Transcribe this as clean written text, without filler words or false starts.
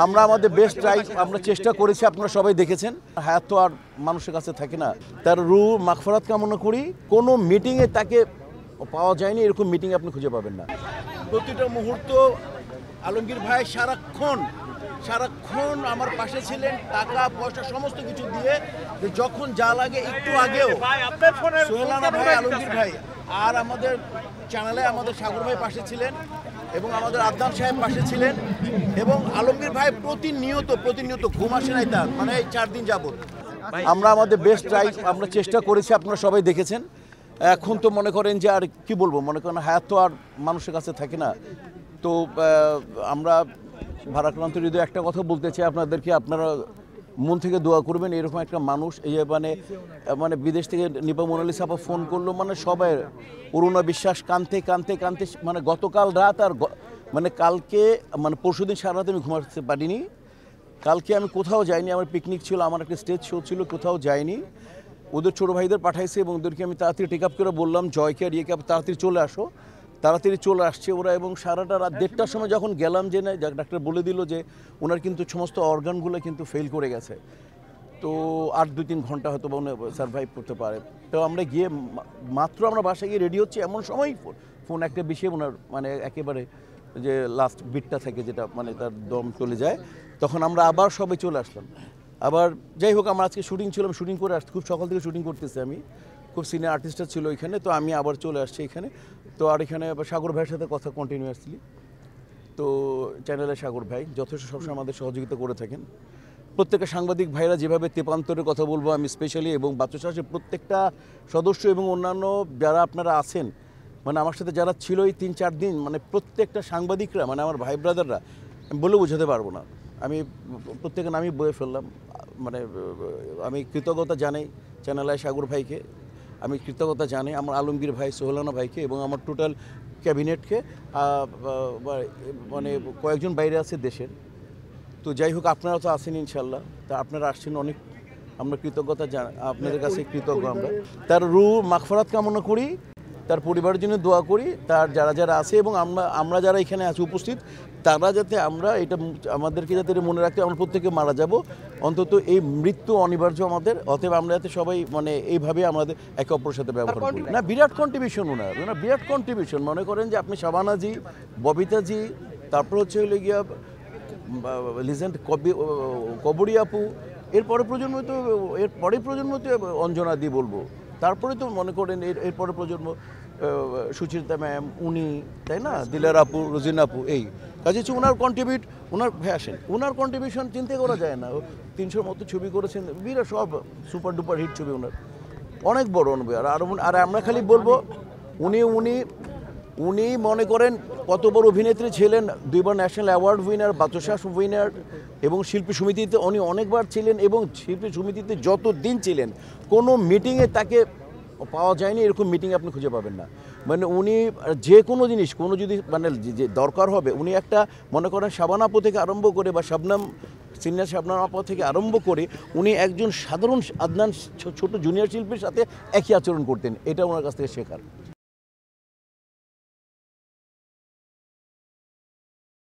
আমরা আমাদের best try আমরা চেষ্টা করেছি, আপনারা সবাই দেখেছেন। হায়াত তো আর মানুষের কাছে থাকে না, তার রুহ মাগফিরাত কামনা করি। কোনো মিটিংয়ে তাকে পাওয়া যায়নি, এরকম মিটিং আপনি খুঁজে পাবেন না। প্রতিটা মুহূর্ত আলমগীর ভাই সারাক্ষণ আমার পাশে ছিলেন, টাকা পয়সা সমস্ত কিছু দিয়ে। যখন যা লাগে, একটু আগেও সোহেলানা ভাই, আলমগীর ভাই আর আমাদের চ্যানেলে আমাদের সাগর ভাই পাশে ছিলেন এবং আমাদের আদনান সাহেব পাশে ছিলেন। এবং আলমগীর ভাই প্রতিনিয়ত ঘুম আসে নাই তার, মানে এই 4 দিন যাবত আমরা আমাদের বেস্ট ট্রাই আমরা চেষ্টা করেছি, আপনারা সবাই দেখেছেন। এখন তো মনে করেন যে আর কি বলবো, মনে করেন হায়াত তো আর মানুষের কাছে থাকে না। তো আমরা ভারাক্রান্ত হৃদয়ে একটা কথা বলতে চাই আপনাদেরকে, আপনারা মন থেকে দোয়া করবেন। এরকম একটা মানুষ এই যে মানে বিদেশ থেকে নিপা মোনালিসা আপা ফোন করলো, মানে সবাই অরুণা বিশ্বাস কাঁদতে মানে গতকাল রাত আর মানে কালকে মানে পরশুদিন সারা রাত আমি ঘুমাতে পারিনি। কালকে আমি কোথাও যাইনি, আমার পিকনিক ছিল, আমার একটা স্টেজ শো ছিল, কোথাও যাইনি। ওদের ছোটো ভাইদের পাঠাইছে এবং ওদেরকে আমি তাড়াতাড়ি টেক আপ করে বললাম জয়কে আর ইয়েকে তাড়াতাড়ি চলে আসো। তাড়াতাড়ি চলে আসছে ওরা এবং সারাটা রাত 1:30টার সময় যখন গেলাম, যে না ডাক্তার বলে দিল যে ওনার কিন্তু সমস্ত অর্গানগুলো কিন্তু ফেল করে গেছে, তো আর 2-3 ঘন্টা হয়তো উনি সার্ভাইভ করতে পারে। তো আমরা গিয়ে মাত্র আমরা বাসায় গিয়ে রেডি হচ্ছি, এমন সময় ফোন একটা বিষয়ে ওনার মানে একেবারে যে লাস্ট বিটটা থাকে যেটা মানে তার দম চলে যায়, তখন আমরা আবার সবাই চলে আসলাম। আবার যাই হোক, আমার আজকে শুটিং ছিল, শুটিং করে আসছি, খুব সকাল থেকে শুটিং করতেছি আমি, খুব সিনিয়র আর্টিস্টরা ছিল এখানে, তো আমি আবার চলে আসছি এখানে। তো আর এখানে সাগর ভাইয়ের সাথে কথা কন্টিনিউয়াসলি, তো চ্যানেলের সাগর ভাই যথেষ্ট সবসময় আমাদের সহযোগিতা করে থাকেন। প্রত্যেকটা সাংবাদিক ভাইরা যেভাবে তেপান্তরের কথা বলবো আমি স্পেশালি, এবং বাচ্চাশাসের প্রত্যেকটা সদস্য এবং অন্যান্য যারা আপনারা আছেন, মানে আমার সাথে যারা ছিল এই 3-4 দিন, মানে প্রত্যেকটা সাংবাদিকরা, মানে আমার ভাই ব্রাদাররা, আমি বলে বোঝাতে পারবো না। আমি প্রত্যেকের নামই বলে ফেললাম, মানে আমি কৃতজ্ঞতা জানাই চ্যানেলের সাগর ভাইকে, আমি কৃতজ্ঞতা জানাই আমার আলমগীর ভাই, সোহেলানা ভাইকে এবং আমার টোটাল ক্যাবিনেটকে, মানে কয়েকজন বাইরে আছে দেশের। তো যাই হোক, আপনারা তো আছেন ইনশাল্লাহ, তা আপনারা আসছেন, অনেক আমরা কৃতজ্ঞতা আপনাদের কাছে কৃতজ্ঞ। আমরা তার রুহ মাগফিরাত কামনা করি, তার পরিবারের জন্য দোয়া করি, তার যারা আছে এবং আমরা যারা এখানে আছি উপস্থিত, তারা যাতে আমরা এটা আমাদেরকে যাতে মনে রাখতে, আমরা প্রত্যেকে মারা যাব, অন্তত এই মৃত্যু অনিবার্য আমাদের, অতএব আমরা যাতে সবাই মানে এইভাবে আমাদের একে অপরের সাথে ব্যবহার করি। না, বিরাট কন্ট্রিবিউশন ওনার, বিরাট কন্ট্রিবিউশন। মনে করেন যে আপনি শাবানাজি, ববিতাজি, তারপর হচ্ছে হলে গিয়া লিজেন্ড কবরী আপু, এরপরে প্রজন্ম তো অঞ্জনাদি বলবো, তারপরে তো মনে করেন এরপরে প্রজন্ম সুচিত্রা ম্যাম, উনি, তাই না, দিলার আপু, রোজিনা আপু, এই কাজে হচ্ছে ওনার ফ্যাশন, ওনার কন্ট্রিবিউশন চিন্তা করা যায় না। 300-র মতো ছবি করেছেন, বিরাট সব সুপার ডুপার হিট ছবি ওনার, অনেক বড় অনুভব। আর আমরা খালি বলবো উনি মনে করেন কত বড় অভিনেত্রী ছিলেন, 2বার ন্যাশনাল অ্যাওয়ার্ড উইনার, বাচসাস উইনার, এবং শিল্পী সমিতিতে উনি অনেকবার ছিলেন, এবং শিল্পী সমিতিতে যত দিন ছিলেন কোনো মিটিংয়ে তাকে পাওয়া যায়নি, এরকম মিটিং আপনি খুঁজে পাবেন না। মানে উনি যে কোনো জিনিস, কোনো যদি মানে যে দরকার হবে, উনি একটা মনে করেন শাবানা আপু থেকে আরম্ভ করে বা সিনিয়র শাবনাম আপু থেকে আরম্ভ করে উনি একজন সাধারণ আদনান ছোট জুনিয়র শিল্পীর সাথে একই আচরণ করতেন, এটা ওনার কাছ থেকে শেখার।